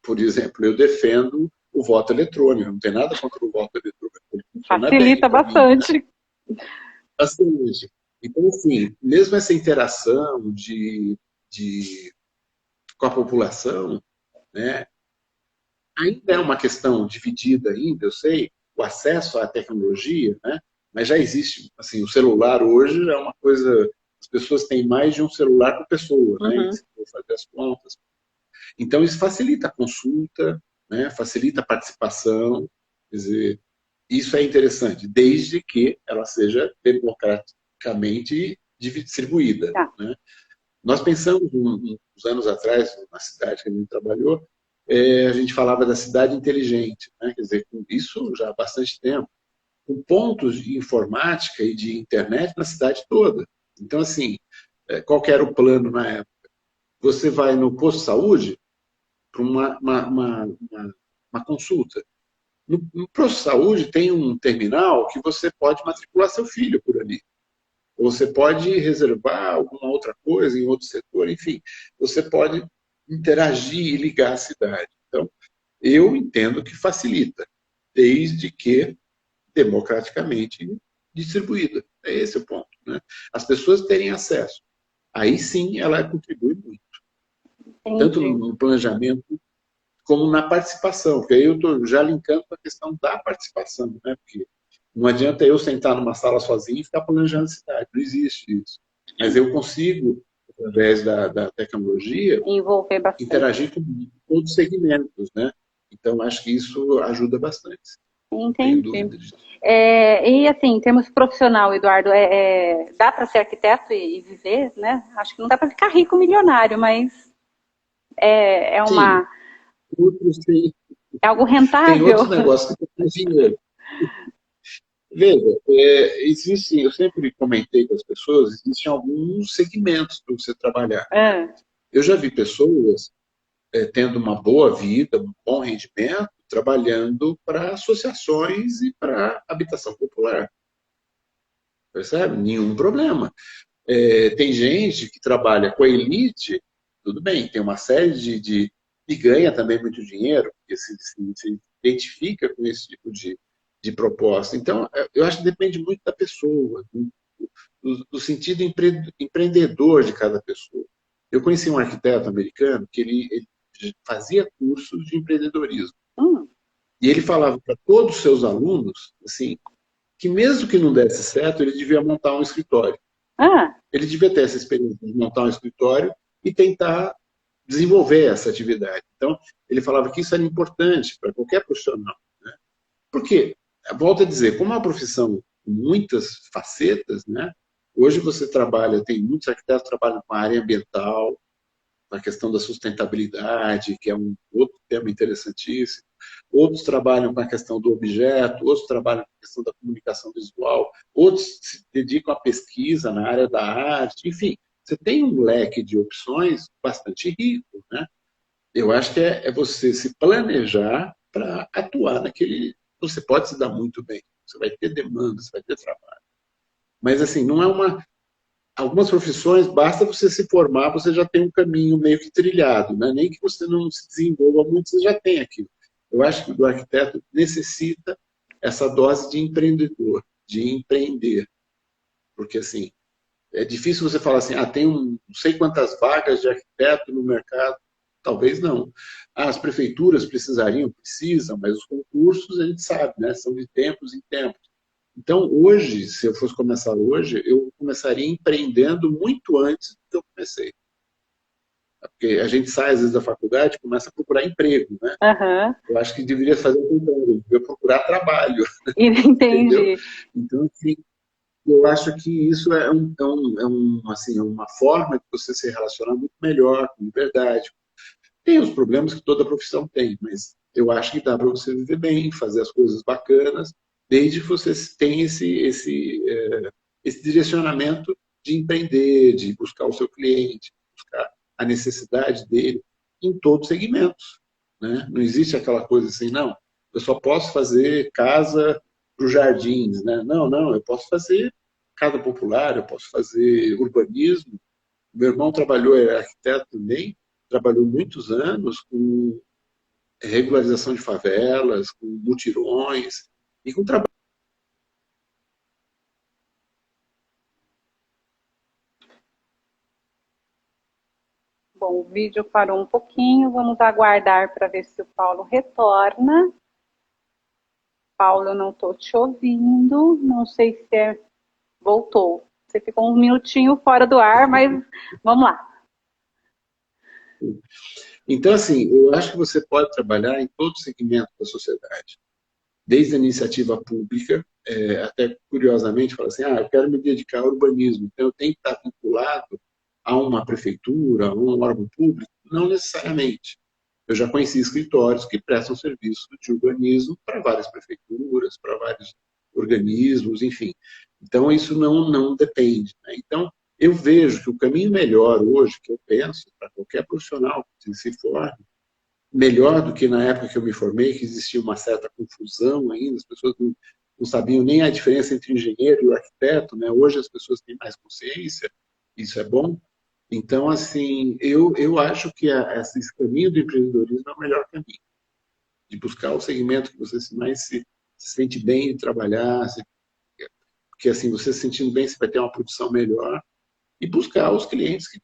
Por exemplo, eu defendo o voto eletrônico, não tem nada contra o voto eletrônico. Facilita bastante. Mim, né? Bastante. Então, assim, mesmo essa interação com a população, né, ainda é uma questão dividida ainda, eu sei, o acesso à tecnologia, né, mas já existe, assim, o celular hoje é uma coisa, as pessoas têm mais de um celular por pessoa, né, se for fazer as contas. Então, isso facilita a consulta, né, facilita a participação, quer dizer, isso é interessante, desde que ela seja democraticamente distribuída. Né? Nós pensamos, uns anos atrás, na cidade que a gente trabalhou, a gente falava da cidade inteligente, né? Quer dizer, isso já há bastante tempo, com pontos de informática e de internet na cidade toda. Então, assim, qual que era o plano na época? Você vai no posto de saúde para uma consulta. No posto de saúde tem um terminal que você pode matricular seu filho por ali. Ou você pode reservar alguma outra coisa em outro setor, enfim. Você pode interagir e ligar a cidade. Então, eu entendo que facilita, desde que democraticamente distribuída. É esse o ponto. Né? As pessoas terem acesso. Aí sim ela contribui muito. Entendi. Tanto no planejamento como na participação, porque aí eu estou já linkando com a questão da participação, né? Porque não adianta eu sentar numa sala sozinho e ficar planejando a cidade, não existe isso. Mas eu consigo, através da tecnologia, envolver bastante, interagir com todos os segmentos, né? Então, acho que isso ajuda bastante. Entendi. E assim, em termos profissional, Eduardo, dá para ser arquiteto e viver, né? Acho que não dá para ficar rico, milionário, mas é uma... Sim. Outros têm, é algo rentável. Tem outros negócios que têm dinheiro. Veja, existem, eu sempre comentei com as pessoas, existem alguns segmentos para você trabalhar. Eu já vi pessoas tendo uma boa vida, um bom rendimento, trabalhando para associações e para habitação popular. Percebe? Nenhum problema. Tem gente que trabalha com a elite, tudo bem, tem uma série e ganha também muito dinheiro, porque se identifica com esse tipo de proposta. Então, eu acho que depende muito da pessoa, do sentido empreendedor de cada pessoa. Eu conheci um arquiteto americano que ele fazia cursos de empreendedorismo. Hum. E ele falava para todos os seus alunos, assim, que mesmo que não desse certo, ele devia montar um escritório. Ah, Ele devia ter essa experiência de montar um escritório e tentar desenvolver essa atividade. Então, ele falava que isso era importante para qualquer profissional. Né? Porque, volto a dizer, como é uma profissão com muitas facetas, né? Hoje você trabalha, tem muitos arquitetos que trabalham com a área ambiental, na questão da sustentabilidade, que é um outro tema interessantíssimo. Outros trabalham com a questão do objeto, outros trabalham com a questão da comunicação visual, outros se dedicam à pesquisa na área da arte, enfim, você tem um leque de opções bastante rico, né? Eu acho que é você se planejar para atuar naquele. Você pode se dar muito bem, você vai ter demanda, você vai ter trabalho. Mas, assim, não é uma. Algumas profissões, basta você se formar, você já tem um caminho meio que trilhado, né? Nem que você não se desenvolva muito, você já tem aquilo. Eu acho que o arquiteto necessita essa dose de empreendedor, de empreender. Porque, assim, é difícil você falar assim, tem não sei quantas vagas de arquiteto no mercado. Talvez não. As prefeituras precisariam, precisam, mas os concursos, a gente sabe, né? São de tempos em tempos. Então, hoje, se eu fosse começar hoje, eu começaria empreendendo muito antes do que eu comecei. Porque a gente sai, às vezes, da faculdade e começa a procurar emprego, né? aham. Eu acho que deveria fazer o contrário, deveria procurar trabalho, entendeu? Entendi. Então, assim, eu acho que isso assim, é uma forma de você se relacionar muito melhor, com liberdade. Tem os problemas que toda profissão tem, mas eu acho que dá para você viver bem, fazer as coisas bacanas, desde que você tenha esse direcionamento de empreender, de buscar o seu cliente, buscar a necessidade dele em todos os segmentos. Né? Não existe aquela coisa assim, não, eu só posso fazer casa para os jardins. Né? Não, não, eu posso fazer casa popular, eu posso fazer urbanismo. Meu irmão trabalhou, é arquiteto também, trabalhou muitos anos com regularização de favelas, com mutirões e com trabalho. Bom, o vídeo parou um pouquinho, vamos aguardar para ver se o Paulo retorna. Paulo, eu não estou te ouvindo, não sei se voltou. Você ficou um minutinho fora do ar, mas vamos lá. Então, assim, eu acho que você pode trabalhar em todo segmento da sociedade, desde a iniciativa pública, até curiosamente, fala assim, eu quero me dedicar ao urbanismo, então eu tenho que estar vinculado a uma prefeitura, a um órgão público? Não necessariamente. Eu já conheci escritórios que prestam serviço de urbanismo para várias prefeituras, para vários organismos, enfim. Então, isso não depende. Né? Então, eu vejo que o caminho melhor hoje, que eu penso, para qualquer profissional que se forme, melhor do que na época que eu me formei, que existia uma certa confusão ainda, as pessoas não sabiam nem a diferença entre o engenheiro e o arquiteto. Né? Hoje as pessoas têm mais consciência, isso é bom. Então, assim, eu acho que esse caminho do empreendedorismo é o melhor caminho. De buscar o segmento que você mais se sente bem de trabalhar, porque assim, você se sentindo bem, você vai ter uma produção melhor, e buscar os clientes que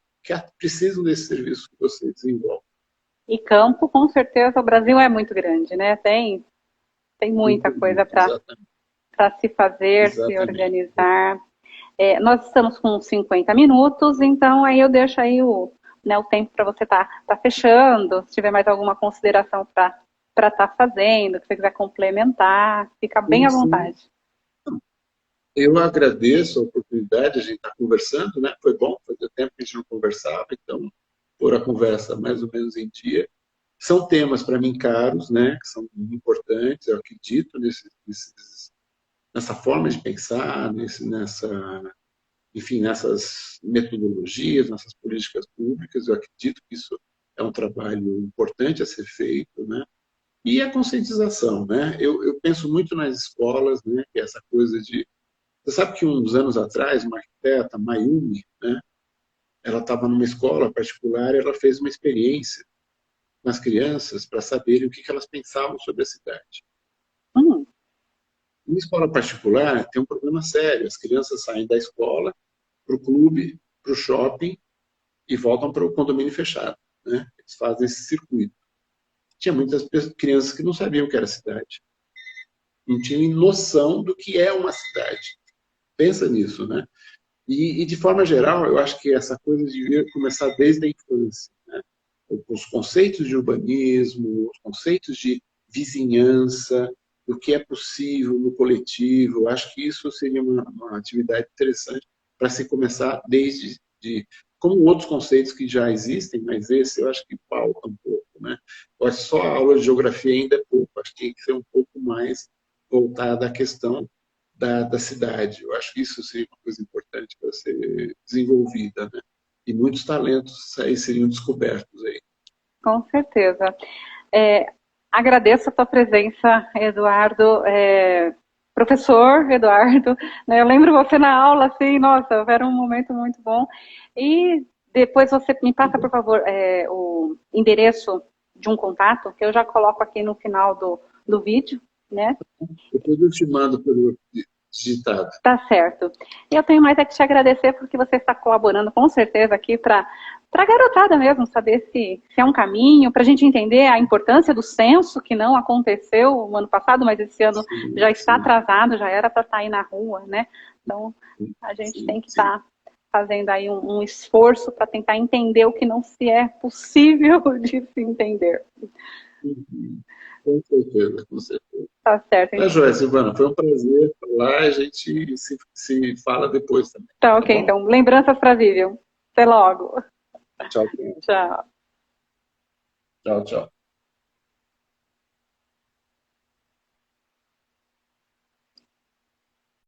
precisam desse serviço que você desenvolve. E campo, com certeza, o Brasil é muito grande, né? Tem muita coisa para se fazer, se Exatamente. organizar. Nós estamos com 50 minutos, então aí eu deixo aí o tempo para você tá fechando. Se tiver mais alguma consideração para estar fazendo, que você quiser complementar, fica bem Sim, à sim. vontade. Eu agradeço a oportunidade de a gente estar conversando, né? Foi bom, fazia tempo que a gente não conversava, então, pôr a conversa mais ou menos em dia. São temas para mim caros, né? Que são importantes, eu acredito nessa forma de pensar, enfim, nessas metodologias, nessas políticas públicas. Eu acredito que isso é um trabalho importante a ser feito, né? E a conscientização, né? Eu penso muito nas escolas, né? Que é essa coisa de... Você sabe que uns anos atrás, uma arquiteta, Mayumi, né? Ela estava numa escola particular e ela fez uma experiência com as crianças para saberem o que elas pensavam sobre a cidade. Hum, Uma escola particular tem um problema sério. As crianças saem da escola para o clube, para o shopping e voltam para o condomínio fechado. Né? fazem esse circuito. Tinha muitas crianças que não sabiam o que era cidade. Não tinham noção do que é uma cidade. Pensa nisso, né? E, de forma geral, eu acho que essa coisa devia começar desde a infância, né? Os conceitos de urbanismo, os conceitos de vizinhança, do que é possível no coletivo. Eu acho que isso seria uma atividade interessante para se começar como outros conceitos que já existem, mas esse eu acho que falta um pouco, né? Eu acho que só a aula de geografia ainda é pouco, acho que tem que ser um pouco mais voltada à questão da cidade. Eu acho que isso seria uma coisa importante para ser desenvolvida, né? E muitos talentos aí seriam descobertos aí. Com certeza. Agradeço a tua presença, Eduardo. Professor Eduardo, né, eu lembro você na aula, assim, nossa, era um momento muito bom. E depois você me passa, por favor, o endereço de um contato, que eu já coloco aqui no final do vídeo, né? Depois eu te mando pelo digitado. Tá certo. E eu tenho mais é que te agradecer porque você está colaborando com certeza aqui para a garotada mesmo, saber se é um caminho, para a gente entender a importância do censo, que não aconteceu no ano passado, mas esse ano já está atrasado, já era para estar aí na rua, né? Então, a gente tem que estar fazendo aí um esforço para tentar entender o que não se é possível de se entender. Com certeza, com certeza. Tá certo. Tá, joia, Silvana, foi um prazer falar, a gente se fala depois também. Tá ok, então, lembranças para Vivian. Até logo. Tchau. Tchau. Tchau, tchau.